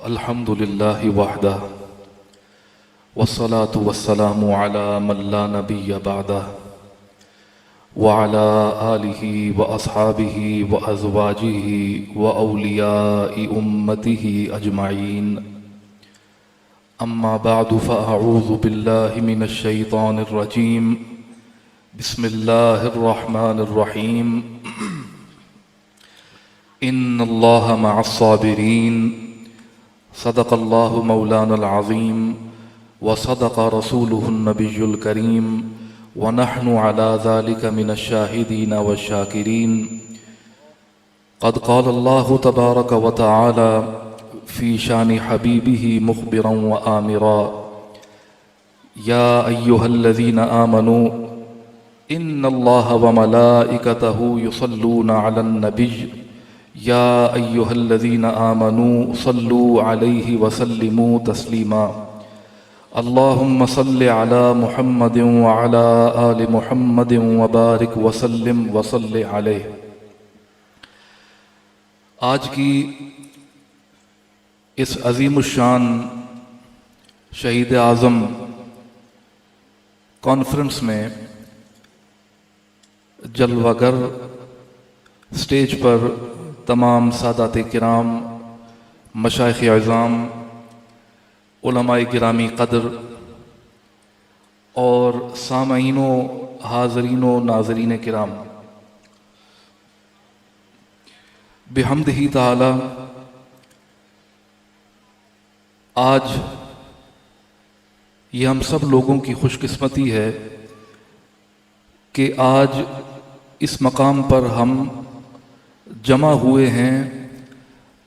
अल्हम्दुलिल्लाहि वहदा वस्सलातु वस्सलामु अला मन ला नबिय्य बअदा व अला आलिहि व अस्हाबिहि व अज़वाजिहि व औलियाइ उम्मतिहि अजमाइन। अम्मा बअदु फ़अऊज़ु बिल्लाहि मिनश शैतानिर रजीम। बिस्मिल्लाहिर रहमानिर रहीम। इन्नल्लाहा मअस साबिरीन। सदक़ल्लाहु मौलानल अज़ीम व सदक़ रसूलुहुन नबियुल करीम व नहनु अला ज़ालिका मिनश शाहिदीन व शाकिरीन। क़द क़ालल्लाहु तबारक व तआला फ़ी शानि हबीबिही मुख़बिरन व आमिरा या अय्युहल्लज़ीना आमनू इन्नल्लाहा व मलाइकतहु युसल्लूना अलन नबिय्य या अय्युहल्लज़ीना आमनू सल्लू अलैहि वसल्लिमू तस्लीमा। अल्लाहुम्मा सल्लि अला मुहम्मदिन व अला आलि मुहम्मदिन व बारिक वसल्लिम वसल्लि अलैहि। आज की इस अज़ीमुश्शान शहीद आज़म कॉन्फ्रेंस में जलवागर स्टेज पर तमाम सादात किराम, मशाइख़ अज़ाम, उलमाए गिरामी क़द्र और सामईनो हाज़रीनो नाज़रीन किराम, बिहम्दिही ताला आज ये हम सब लोगों की खुशकिस्मती है कि आज इस मकाम पर हम जमा हुए हैं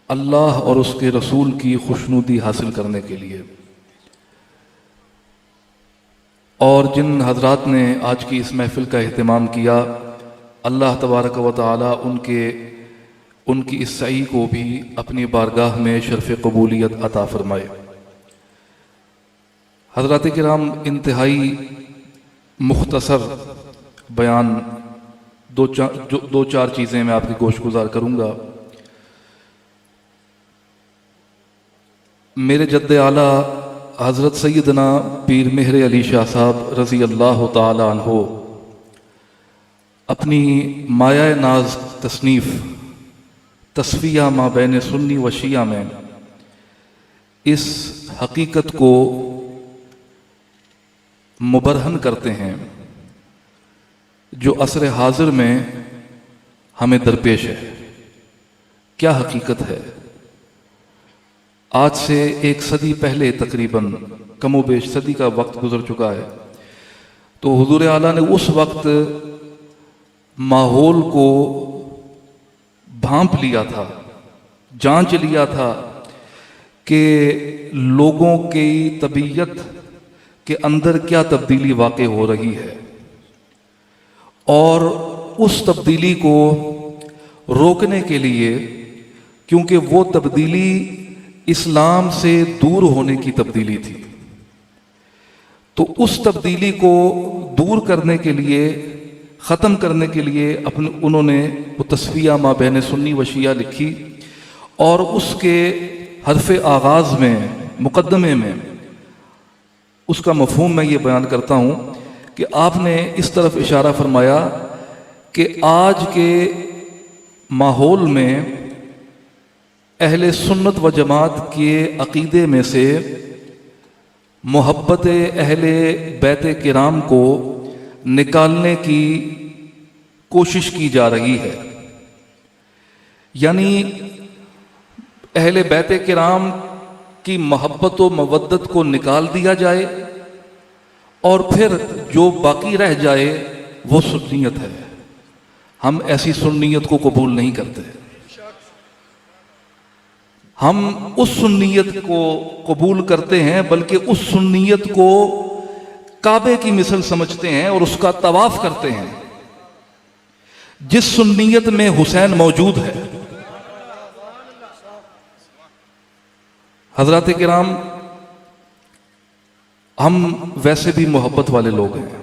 अल्लाह और उसके रसूल की खुशनुदी हासिल करने के लिए। और जिन हजरात ने आज की इस महफिल का एहतमाम किया, अल्लाह तबारक व तआला उनकी इस सई को भी अपनी बारगाह में शर्फ़ कबूलियत अता फरमाए। हजरात किराम, इंतहाई मुख्तसर बयान दो चार चीज़ें मैं आपकी गोश गुजार करूँगा। मेरे जद्दे आला हज़रत सैयदना पीर मेहर अली शाह साहब रज़ी अल्लाह ताला अन्हो अपनी माया नाज तसनीफ़ तस्फिया मा बैन सुन्नी व शिया में इस हकीकत को मुबरहन करते हैं जो असर हाजिर में हमें दरपेश है। क्या हकीकत है? आज से एक सदी पहले, तकरीबन कमोबेश सदी का वक्त गुजर चुका है, तो हुजूर आला ने उस वक्त माहौल को भांप लिया था, जांच लिया था कि लोगों की तबीयत के अंदर क्या तब्दीली वाक़ई हो रही है, और उस तब्दीली को रोकने के लिए, क्योंकि वो तब्दीली इस्लाम से दूर होने की तब्दीली थी, तो उस तब्दीली को दूर करने के लिए, ख़त्म करने के लिए उन्होंने वो तस्फिया मा बैन सुन्नी व शिया लिखी। और उसके हरफ़े आगाज़ में, मुक़द्दमे में उसका मफ़हूम मैं ये बयान करता हूँ कि आपने इस तरफ इशारा फरमाया कि आज के माहौल में अहले सुन्नत व जमात के अक़ीदे में से मोहब्बत अहले बैत किराम को निकालने की कोशिश की जा रही है। यानी अहले बैत किराम की मोहब्बत व मवद्दत को निकाल दिया जाए और फिर जो बाकी रह जाए वो सुन्नियत है। हम ऐसी सुन्नियत को कबूल नहीं करते। हम उस सुन्नियत को कबूल करते हैं, बल्कि उस सुन्नियत को काबे की मिसल समझते हैं और उसका तवाफ करते हैं जिस सुन्नियत में हुसैन मौजूद है। हजरात किराम, हम वैसे भी मोहब्बत वाले लोग हैं,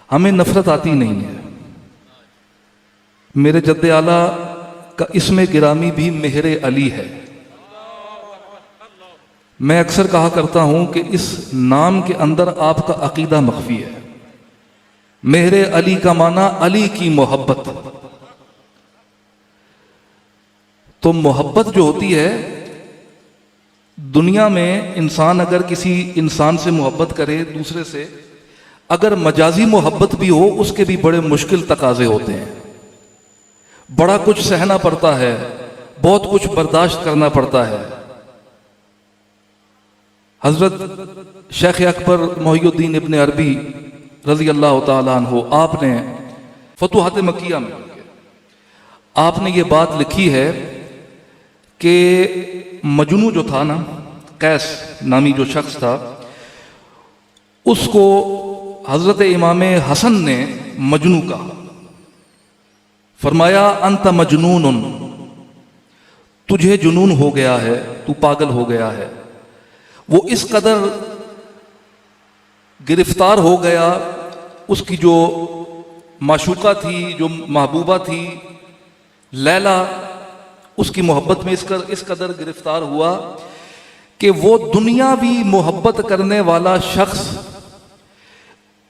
हमें नफरत आती नहीं है। मेरे जद्दे आला का इसमें गिरामी भी मेहर अली है। मैं अक्सर कहा करता हूं कि इस नाम के अंदर आपका अकीदा मख्फी है। मेहरे अली का माना अली की मोहब्बत। तो मोहब्बत जो होती है, दुनिया में इंसान अगर किसी इंसान से मोहब्बत करे दूसरे से, अगर मजाजी मोहब्बत भी हो उसके भी बड़े मुश्किल तकाजे होते हैं। बड़ा कुछ सहना पड़ता है, बहुत कुछ बर्दाश्त करना पड़ता है। हजरत शेख अकबर मोहिउद्दीन इब्न अरबी रजी अल्लाह ताला अन्हु, आपने फतुहात मक्किया में आपने ये बात लिखी है कि मजनू जो था ना, कैस नामी जो शख्स था, उसको हजरत इमाम हसन ने मजनू कहा। फरमाया अंत मजनून, तुझे जुनून हो गया है, तू पागल हो गया है। वो इस कदर गिरफ्तार हो गया, उसकी जो माशूका थी, जो महबूबा थी लैला, उसकी मोहब्बत में इस कदर गिरफ्तार हुआ कि वो दुनियावी मोहब्बत करने वाला शख्स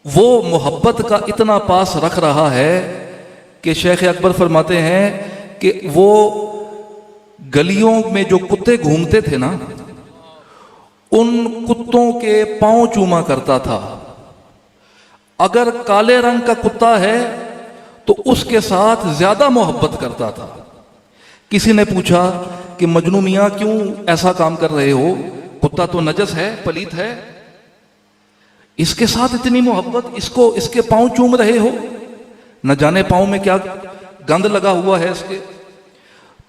वो मोहब्बत का इतना पास रख रहा है कि शेख अकबर फरमाते हैं कि वो गलियों में जो कुत्ते घूमते थे ना, उन कुत्तों के पांव चूमा करता था। अगर काले रंग का कुत्ता है तो उसके साथ ज्यादा मोहब्बत करता था। किसी ने पूछा कि मजनू मियां क्यों ऐसा काम कर रहे हो, कुत्ता तो नजस है, पलीत है, इसके साथ इतनी मोहब्बत, इसको इसके पांव चूम रहे हो, न जाने पांव में क्या गंद लगा हुआ है इसके।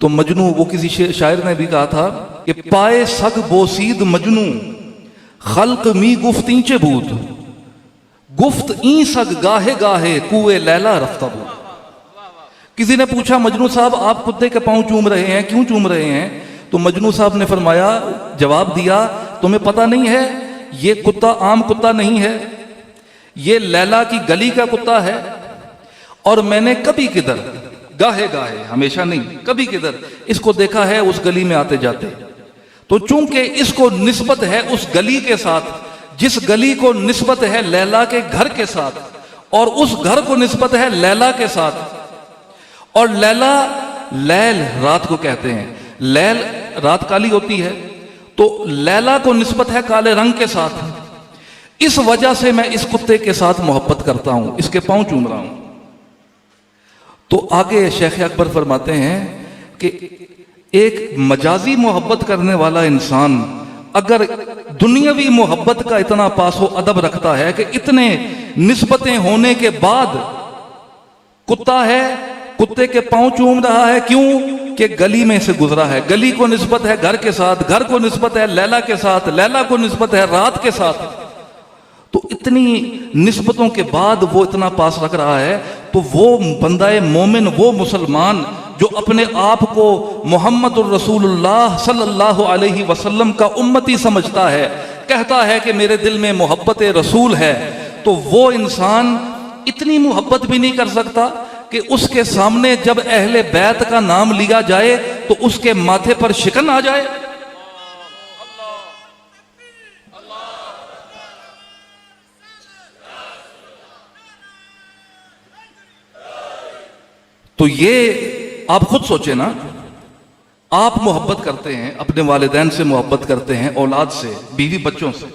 तो मजनू, वो किसी शायर ने भी कहा था कि पाए सग बोसीद मजनू खल्क मी गुफ्ती चे बूद, गुफ्त ई सग गाहे गाहे कुए लैला रफ्ता बूद। किसी ने पूछा मजनू साहब आप कुत्ते के पांव चूम रहे हैं, क्यों चूम रहे हैं? तो मजनू साहब ने फरमाया, जवाब दिया, तुम्हें पता नहीं है ये कुत्ता आम कुत्ता नहीं है, ये लैला की गली का कुत्ता है। और मैंने कभी किधर, गाहे गाहे हमेशा नहीं, कभी किधर इसको देखा है उस गली में आते जाते। तो चूंकि इसको निस्बत है उस गली के साथ, जिस गली को निस्बत है लैला के घर के साथ, और उस घर को निस्बत है लैला के साथ। और लैला, लैल रात को कहते हैं, लैल रात काली होती है, तो लैला को निस्बत है काले रंग के साथ। इस वजह से मैं इस कुत्ते के साथ मोहब्बत करता हूं, इसके पांव चूम रहा हूं। तो आगे शेख अकबर फरमाते हैं कि एक मजाजी मोहब्बत करने वाला इंसान अगर दुनियावी मोहब्बत का इतना पासो अदब रखता है कि इतने निस्बतें होने के बाद कुत्ता है, कुत्ते के पांव चूम रहा है, क्यों? कि गली में से गुजरा है। गली को निस्बत है घर के साथ, घर को निस्बत है लैला के साथ, लैला को निस्बत है रात के साथ। तो इतनी निस्बतों के बाद वो इतना पास रख रहा है, तो वो बंदाए मोमिन, वो मुसलमान जो अपने आप को मोहम्मदुर रसूलुल्लाह सल्लल्लाहु अलैहि वसल्लम का उम्मती समझता है, कहता है कि मेरे दिल में मोहब्बत रसूल है, तो वो इंसान इतनी मोहब्बत भी नहीं कर सकता कि उसके सामने जब अहले बैत का नाम लिया जाए तो उसके माथे पर शिकन आ जाए। तो ये आप खुद सोचे ना, आप मोहब्बत करते हैं, अपने वालिदैन से मोहब्बत करते हैं, औलाद से, बीवी बच्चों से,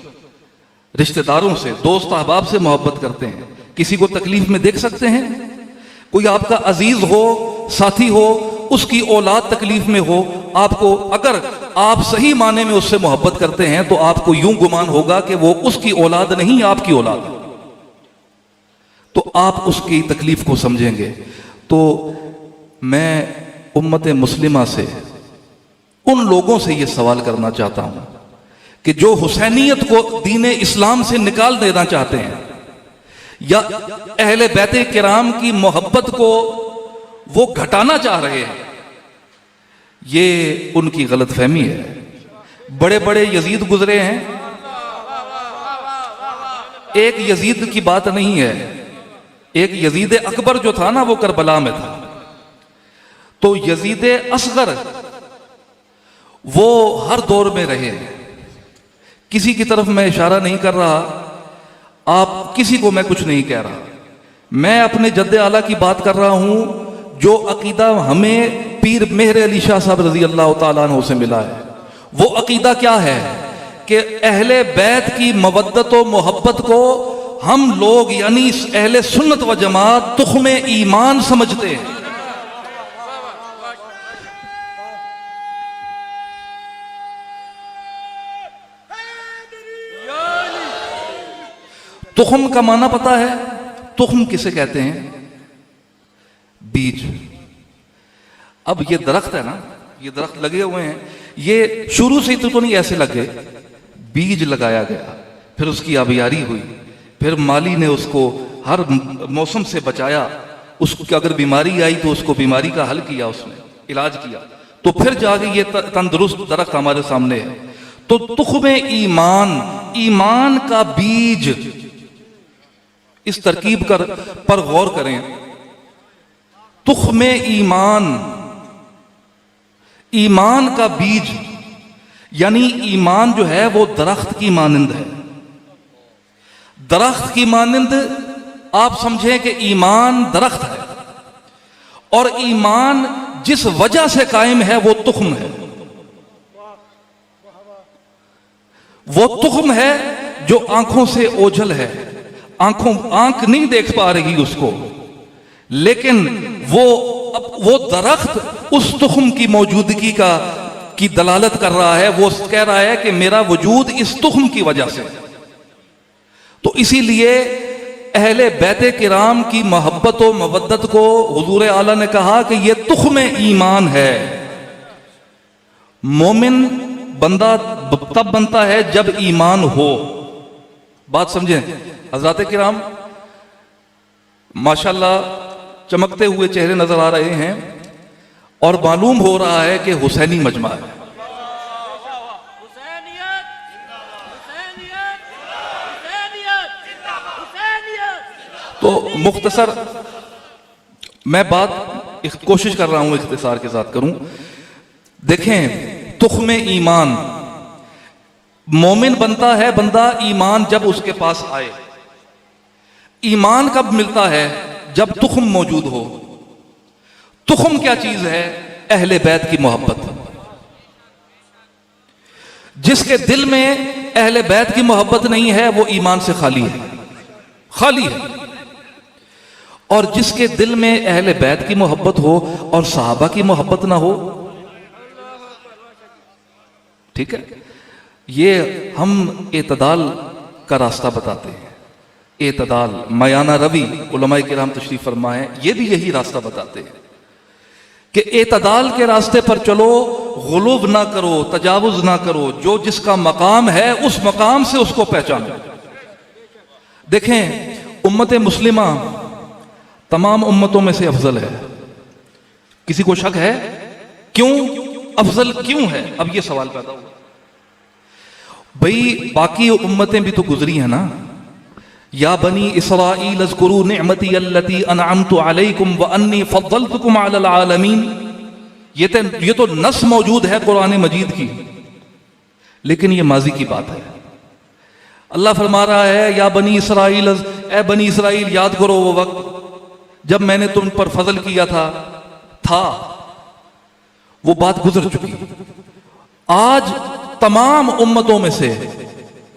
रिश्तेदारों से, दोस्त अहबाब से मोहब्बत करते हैं, किसी को तकलीफ में देख सकते हैं? कोई आपका अजीज हो, साथी हो, उसकी औलाद तकलीफ में हो, आपको, अगर आप सही माने में उससे मोहब्बत करते हैं तो आपको यूं गुमान होगा कि वो उसकी औलाद नहीं, आपकी औलाद, तो आप उसकी तकलीफ को समझेंगे। तो मैं उम्मत मुस्लिमा से, उन लोगों से ये सवाल करना चाहता हूं कि जो हुसैनियत को दीन इस्लाम से निकाल देना चाहते हैं, या अहले बैते किराम की मोहब्बत को वो घटाना चाह रहे हैं, ये उनकी गलत फहमी है। बड़े बड़े यजीद गुजरे हैं, एक यजीद की बात नहीं है, एक यजीद अकबर जो था ना, वो करबला में था। तो यजीद असगर वो हर दौर में रहे हैं, किसी की तरफ मैं इशारा नहीं कर रहा, आप किसी को मैं कुछ नहीं कह रहा, मैं अपने जद्दे आला की बात कर रहा हूं, जो अकीदा हमें पीर मेहर अली शाह साहब रजी अल्लाह तआला अन्हु से मिला है। वो अकीदा क्या है कि अहले बैत की मवद्दत व मोहब्बत को हम लोग यानी अहले सुन्नत व जमात तुख्मे ईमान समझते हैं। तुख्म का माना पता है? तुख्म किसे कहते हैं? बीज। अब ये दरख्त है ना, ये दरख्त लगे हुए हैं, ये शुरू से ही तो नहीं ऐसे लगे, बीज लगाया गया, फिर उसकी आबियारी हुई, फिर माली ने उसको हर मौसम से बचाया, उसको अगर बीमारी आई तो उसको बीमारी का हल किया, उसने इलाज किया, तो फिर जाके ये तंदुरुस्त दरख्त हमारे सामने है। तो तुख्मे ईमान, ईमान का बीज, इस तरकीब पर गौर करें। तुख्मे ईमान, ईमान का बीज यानी ईमान जो है वो दरख्त की मानंद है। दरख्त की मानंद आप समझें कि ईमान दरख्त है, और ईमान जिस वजह से कायम है वो तुख्म है। वो तुख्म है जो आंखों से ओझल है, आंख नहीं देख पा रही उसको, लेकिन वो दरख्त उस तुख्म की मौजूदगी की दलालत कर रहा है। वो कह रहा है कि मेरा वजूद इस तुख्म की वजह से। तो इसीलिए अहले बैते किराम की मोहब्बत व मवद्दत को हुजूर आला ने कहा कि यह तुख्म ईमान है। मोमिन बंदा तब बनता है जब ईमान हो। बात समझें हज़रात किराम, माशाल्लाह चमकते हुए चेहरे नजर आ रहे हैं और मालूम हो रहा है कि हुसैनी मजमा है। तो मुख्तसर मैं बात कोशिश कर रहा हूं इख्तिसार के साथ करूं। देखें, तुख्मे ईमान, मोमिन बनता है बंदा ईमान जब उसके पास आए। ईमान कब मिलता है? जब तुख्म मौजूद हो। तुख्म क्या चीज है? अहले बैत की मोहब्बत। जिसके दिल में अहले बैत की मोहब्बत नहीं है वो ईमान से खाली है, खाली है। और जिसके दिल में अहले बैत की मोहब्बत हो और सहाबा की मोहब्बत ना हो, ठीक है, ये हम एतदाल का रास्ता बताते हैं। एतदाल, मयाना रवि उलमाए किराम तशरीफ फरमा है, ये भी यही रास्ता बताते हैं कि एतदाल के रास्ते पर चलो, गुलूब ना करो, तजावुज ना करो, जो जिसका मकाम है उस मकाम से उसको पहचानो। देखें, उम्मत मुस्लिमा तमाम उम्मतों में से अफजल है। किसी को शक है? क्यों अफजल क्यों है? अब ये सवाल पैदा हुआ। भाई बाकी उम्मतें भी तो गुजरी है ना। या बनी इसराईल अज़कुरू निअमती अल्लती अनअमतु अलैकुम व अन्नी फद्दलतुकुम अलल आलमीन। ये तो नस मौजूद है कुरान मजीद की, लेकिन ये माजी की बात है। अल्लाह फरमा रहा है, या बनी इसराईल, ए बनी इसराईल याद करो वो वक्त जब मैंने तुम पर फजल किया था। वो बात गुजर चुकी। आज तमाम उम्मतों में से,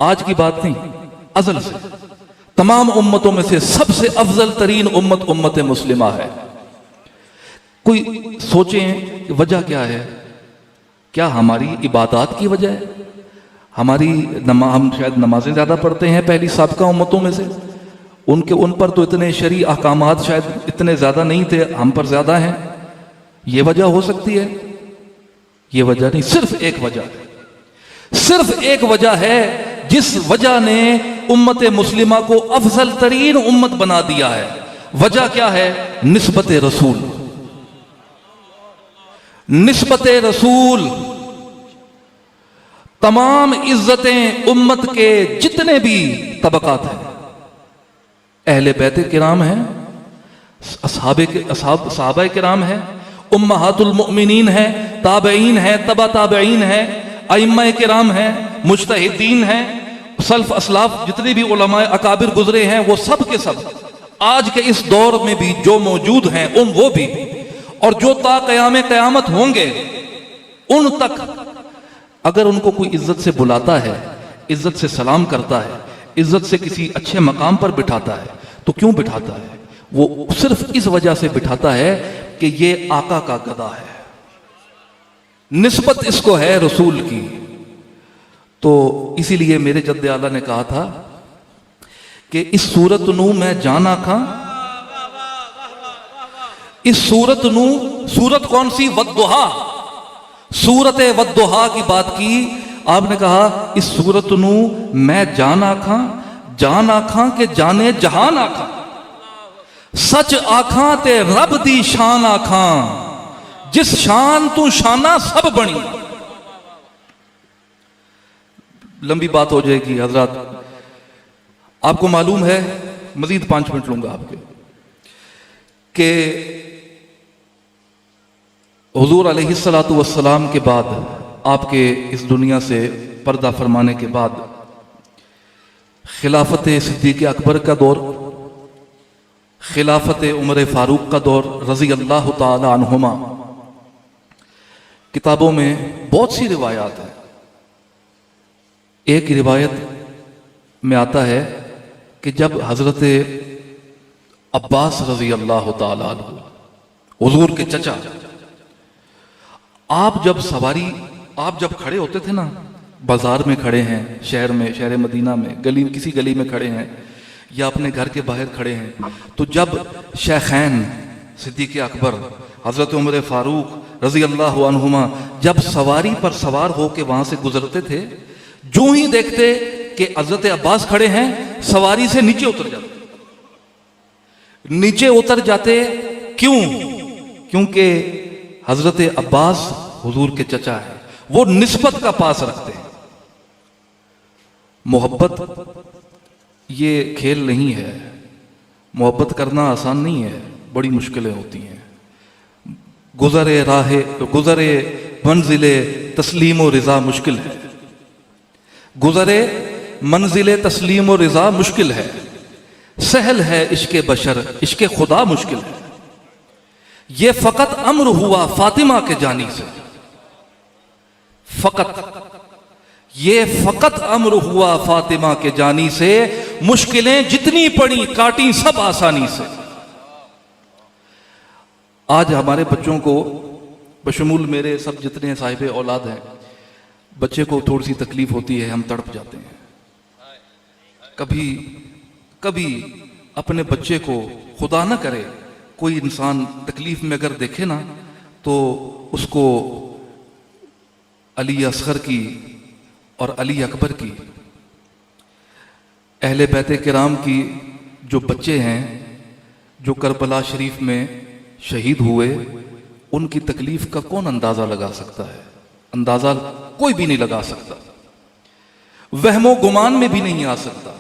आज की बात नहीं, अज़ल से तमाम उम्मतों में से सबसे अफजल तरीन उम्मत उम्मत मुस्लिमा है। कोई सोचें कि वजह क्या है? क्या हमारी इबादत की वजह है? हम शायद नमाजें ज्यादा पढ़ते हैं पहली साबिका उम्मतों में से, उन पर तो इतने शरई अहकामात शायद इतने ज्यादा नहीं थे, हम पर ज्यादा हैं। ये वजह हो सकती है? ये वजह नहीं, सिर्फ एक वजह, सिर्फ एक वजह है जिस वजह ने उम्मत मुस्लिमा को अफजल तरीन उम्मत बना दिया है। वजह क्या है? निस्बत रसूल। निस्बत रसूल। तमाम इज्जतें उम्मत के जितने भी तबकात हैं, अहले बैत किराम हैं, सहाबा किराम हैं, उम्महातुल मुमिनीन हैं, ताबईन हैं, तबा ताबईन हैं, अइम्मा किराम हैं, मुज्तहिदीन हैं, सल्फ असलाफ जितने भी उलमा अकाबिर गुजरे हैं, वो सब के सब आज के इस दौर में भी जो मौजूद हैं वो भी, और जो ता क़याम क़यामत होंगे उन तक, अगर उनको कोई इज्जत से बुलाता है, इज्जत से सलाम करता है, इज्जत से किसी अच्छे मकाम पर बिठाता है, तो क्यों बिठाता है? वो सिर्फ इस वजह से बिठाता है कि ये आका का गदा है, निस्बत इसको है रसूल की। तो इसीलिए मेरे जद्दे आला ने कहा था कि इस सूरत नू मैं जान आखा, इस सूरत नू, सूरत कौन सी? वद्दुहा, सूरत वद्दुहा की बात की आपने। कहा इस सूरत नू मैं जान आखा के जाने जहान आखा, सच आखा ते रब दी शान आखा, जिस शान तू शाना सब बनी। लंबी बात हो जाएगी हजरत, आपको मालूम है, मजीद 5 मिनट लूंगा आपके, कि हुजूर अलैहिस्सलातु वस्सलाम के बाद, आपके इस दुनिया से पर्दा फरमाने के बाद, खिलाफत सिद्दीक़ अकबर का दौर, खिलाफत उमर फारूक का दौर रज़ी अल्लाह ताला अन्हुमा, किताबों में बहुत सी रिवायात हैं। एक रिवायत में आता है कि जब हजरत अब्बास रज़ी अल्लाह ताला अन्हु, हुजूर के चचा, आप जब खड़े होते थे ना, बाजार में खड़े हैं, शहर में, शहर मदीना में, गली, किसी गली में खड़े हैं, या अपने घर के बाहर खड़े हैं, तो जब शेखैन सिद्दीक़ अकबर हजरत उमर फारूक रज़ी अल्लाह अन्हुमा जब सवारी पर सवार होकर वहां से गुजरते थे, जो ही देखते कि हजरत अब्बास खड़े हैं, सवारी से नीचे उतर जाते। क्यों? क्योंकि हजरत अब्बास हुजूर के चचा है, वो निस्बत का पास रखते हैं। मोहब्बत ये खेल नहीं है, मोहब्बत करना आसान नहीं है, बड़ी मुश्किलें होती हैं। गुजरे मंजिले तस्लीम व रिजा मुश्किल है, गुजरे मंजिले तस्लीम व रिजा मुश्किल है, सहल है इश्क़े बशर इश्क़े खुदा मुश्किल है। ये फकत अम्र हुआ फातिमा के जानी से, ये फकत अम्र हुआ फातिमा के जानी से, मुश्किलें जितनी पड़ी काटी सब आसानी से। आज हमारे बच्चों को, बशमूल मेरे सब जितने साहिब औलाद हैं, बच्चे को थोड़ी सी तकलीफ होती है, हम तड़प जाते हैं। कभी अपने बच्चे को, खुदा ना करे, कोई इंसान तकलीफ में अगर देखे ना, तो उसको अली असगर की और अली अकबर की, अहले बैत किराम की जो बच्चे हैं, जो करबला शरीफ में शहीद हुए, उनकी तकलीफ का कौन अंदाजा लगा सकता है? अंदाजा कोई भी नहीं लगा सकता, वहमो गुमान में भी नहीं आ सकता।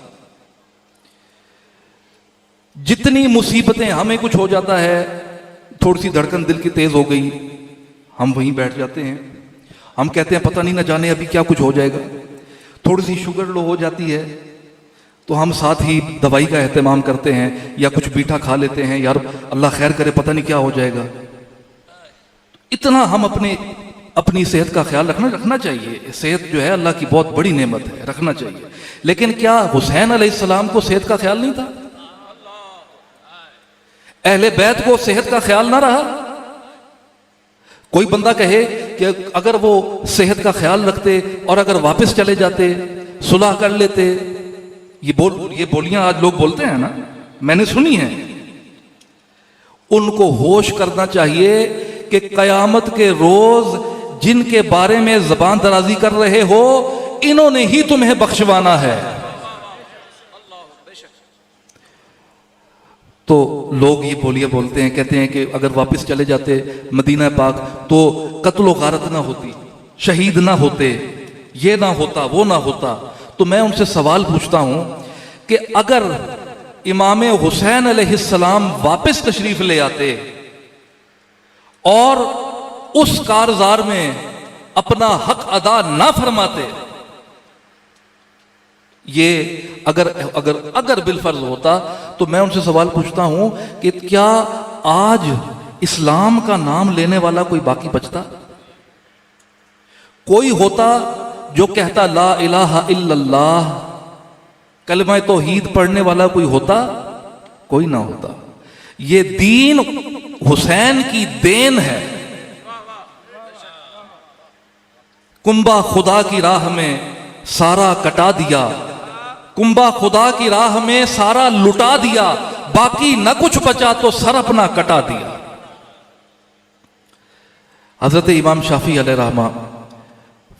जितनी मुसीबतें, हमें कुछ हो जाता है, थोड़ी सी धड़कन दिल की तेज हो गई, हम वहीं बैठ जाते हैं, हम कहते हैं पता नहीं ना जाने अभी क्या कुछ हो जाएगा। थोड़ी सी शुगर लो हो जाती है तो हम साथ ही दवाई का एहतमाम करते हैं, या कुछ मीठा खा लेते हैं, यार अल्लाह खैर करे, पता नहीं क्या हो जाएगा। इतना हम अपनी सेहत का ख्याल रखना चाहिए। सेहत जो है अल्लाह की बहुत बड़ी नेमत है, रखना चाहिए। लेकिन क्या हुसैन अलैहिस्सलाम को सेहत का ख्याल नहीं था? अहले बैत को सेहत का ख्याल ना रहा? कोई बंदा कहे कि अगर वो सेहत का ख्याल रखते और अगर वापस चले जाते, सुलह कर लेते, ये बोलियां आज लोग बोलते हैं ना, मैंने सुनी है। उनको होश करना चाहिए कि कयामत के रोज जिनके बारे में जबान दराजी कर रहे हो, इन्होंने ही तुम्हें बख्शवाना है। तो लोग ये बोलियां बोलते हैं, कहते हैं कि अगर वापस चले जाते मदीना पाक तो कत्लो गारत ना होती, शहीद ना होते, ये ना होता, वो ना होता। तो मैं उनसे सवाल पूछता हूं कि अगर इमाम हुसैन अलैहिस्सलाम वापस तशरीफ ले आते और उस कारजार में अपना हक अदा ना फरमाते, ये अगर अगर अगर बिलफर्ज होता तो मैं उनसे सवाल पूछता हूं कि क्या आज इस्लाम का नाम लेने वाला कोई बाकी बचता? कोई होता जो कहता ला इलाहा इल्लल्लाह, कलमा तौहीद पढ़ने वाला कोई होता? कोई ना होता। ये दीन हुसैन की देन है। कुंबा खुदा की राह में सारा कटा दिया, कुंबा खुदा की राह में सारा लुटा दिया, बाकी न कुछ बचा तो सर अपना कटा दिया। हजरत इमाम शाफी अलैहि रहमा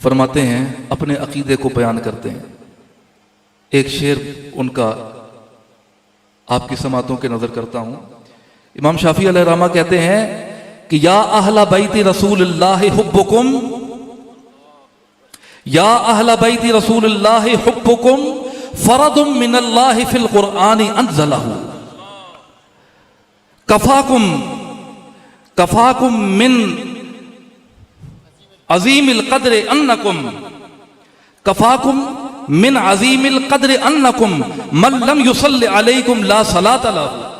फरमाते हैं, अपने अकीदे को बयान करते हैं। एक शेर उनका आपकी समातों के नजर करता हूं। इमाम शाफी अलैहि रहमा कहते हैं कि या अहला बैती रसूलुल्लाह हुब्बुकुम, या अहला बैती रसूलुल्लाह हुब्बुकुम फरदुम मिनल्लाहि फिल कुरआनी अंज़लहु, कफाकुम कफाकुम मिन अजीमिल क़द्र अन्नकुम, कफाकुम मिन अजीमिल क़द्र अन्नकुम मन लम युसल्लि अलैकुम ला सलात लहु।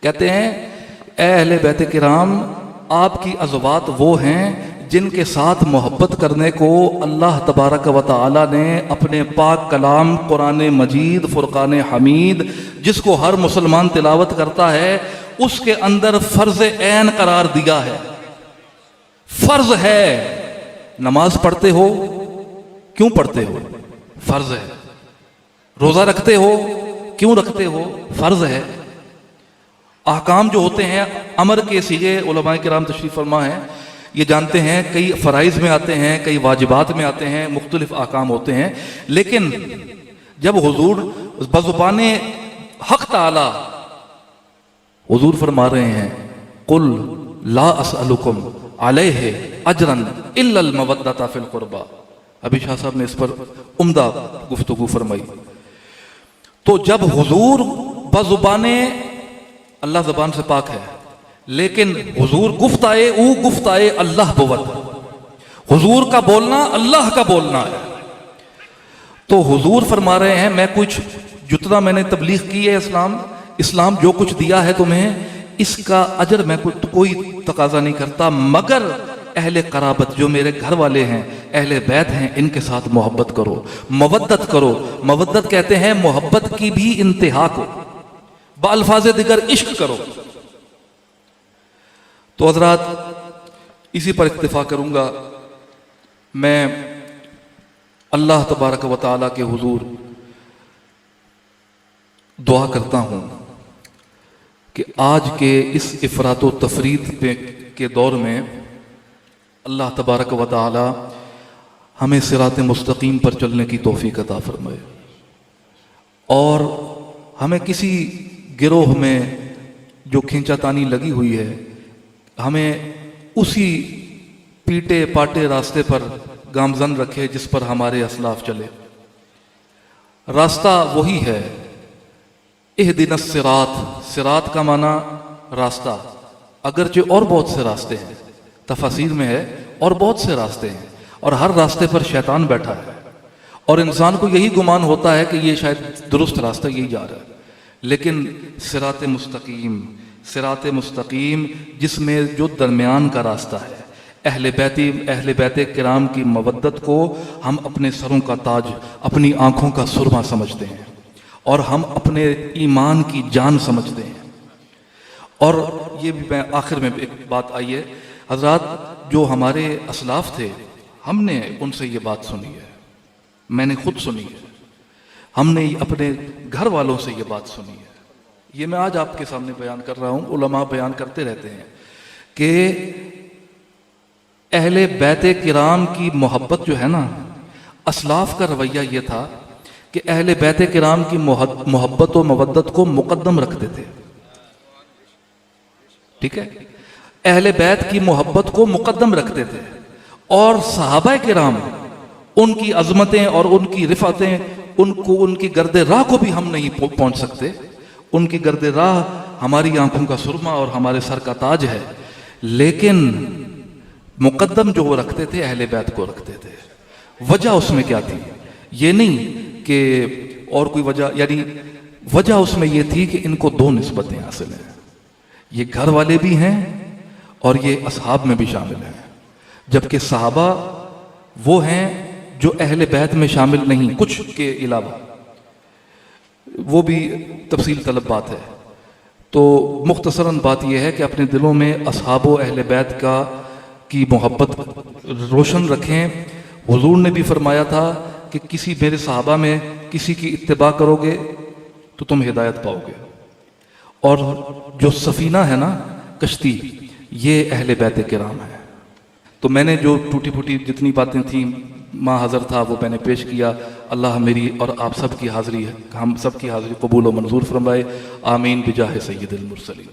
कहते हैं ए अहले बैत किराम, आपकी अज़वात वो हैं जिनके साथ मोहब्बत करने को अल्लाह तबारक व तआला ने अपने पाक कलाम कुरान मजीद फुरकान हमीद, जिसको हर मुसलमान तिलावत करता है, उसके अंदर फ़र्ज़ ऐन करार दिया है। फ़र्ज़ है। नमाज पढ़ते हो, क्यों पढ़ते हो? फ़र्ज़ है। रोज़ा रखते हो, क्यों रखते हो? फ़र्ज़ है। अहकाम जो होते हैं अमर के सीगे उलमाए किराम तशरीफ़ फरमा है, ये जानते हैं, कई फ़राइज़ में आते हैं, कई वाजिबात में आते हैं, मुख्तलिफ अहकाम होते हैं। लेकिन जब हुजूर बज़ुबाने हक़ ताला हुजूर फरमा रहे हैं, कुल ला असअलुकुम अलैहि अजरन इल्लल मवद्दता फिल कुर्बा, अभी शाह साहब ने इस पर उम्दा गुफ्तगू फरमाई। तो जब हुजूर बज़ुबाने, अल्लाह ज़बान से पाक है, लेकिन हुजूर गुफ्ताए ऊ गुफ्ताए अल्लाह बुवत, हुजूर का बोलना अल्लाह का बोलना है। तो हुजूर फरमा रहे हैं, मैं कुछ जितना मैंने तबलीग की है इस्लाम जो कुछ दिया है तुम्हें, इसका अजर मैं कोई तकाजा नहीं करता, मगर अहले कराबत जो मेरे घर वाले हैं, अहले बैत हैं, इनके साथ मोहब्बत करो, मवद्दत करो। मवद्दत कहते हैं मोहब्बत की भी इंतहा को, बाल्फाज़े दिगर इश्क करो। तो हज़रात इसी पर इक्तिफा करूंगा। मैं अल्लाह तबारक व तआला के हुजूर दुआ करता हूं कि आज के इस इफ़रातो तफरीद के दौर में अल्लाह तबारक व तआला हमें सिरात मुस्तकीम पर चलने की तौफीक अता फरमाए, और हमें किसी गिरोह में जो खींचातानी लगी हुई है, हमें उसी पीटे पाटे रास्ते पर गामजन रखे जिस पर हमारे असलाफ चले। रास्ता वही है, इहदिनस सिरात, सिरात का माना रास्ता, अगरचे और बहुत से रास्ते हैं, तफसीर में है और बहुत से रास्ते हैं, और हर रास्ते पर शैतान बैठा है, और इंसान को यही गुमान होता है कि ये शायद दुरुस्त रास्ता यही जा रहा है। लेकिन सिरात मुस्तकीम जिसमें जो दरमियान का रास्ता है, अहले बैत किराम की मवद्दत को हम अपने सरों का ताज, अपनी आंखों का सुरमा समझते हैं, और हम अपने ईमान की जान समझते हैं। और ये भी मैं आखिर में एक बात आई है, हजरात जो हमारे असलाफ थे, हमने उनसे ये बात सुनी है, मैंने खुद सुनी है, हमने अपने घर वालों से ये बात सुनी है। ये मैं आज आपके सामने बयान कर रहा हूँ, उलमा बयान करते रहते हैं कि अहले बैत किराम की मोहब्बत जो है ना, असलाफ का रवैया ये था कि अहले बैत किराम की मोहब्बत और मवद्दत को मुकद्दम रखते थे। ठीक है, अहले बैत की मोहब्बत को मुकद्दम रखते थे, और सहाबा किराम उनकी अजमतें और उनकी रिफातें, उनको उनकी गर्दे राह को भी हम नहीं पहुंच सकते। उनकी गर्दे राह हमारी आंखों का सुरमा और हमारे सर का ताज है, लेकिन मुकद्दम जो वो रखते थे, अहले बैत को रखते थे। वजह उसमें क्या थी? ये नहीं कि और कोई वजह, यानी वजह उसमें ये थी कि इनको दो निस्बतें हासिल हैं, ये घर वाले भी हैं और ये असहाब में भी शामिल हैं, जबकि सहाबा वो हैं जो अहले बैत में शामिल नहीं, कुछ के अलावा, वो भी तफसील तलब बात है। तो मुख्तसरन बात यह है कि अपने दिलों में असहाब व अहले बैत का की मोहब्बत रोशन रखें। हुजूर ने भी फरमाया था कि किसी मेरे सहाबा में किसी की इत्तिबा करोगे तो तुम हिदायत पाओगे, और जो सफ़ीना है ना, कश्ती, ये अहले बैत किराम है। तो मैंने जो टूटी फूटी जितनी बातें थी, माँ हज़र था, वो मैंने पेश किया। अल्लाह मेरी और आप सब की हाज़िरी है, हम सब की हाज़िरी कबूल व मंजूर फरमाए। आमीन बिजाह सय्यिदिल मुरसलीन।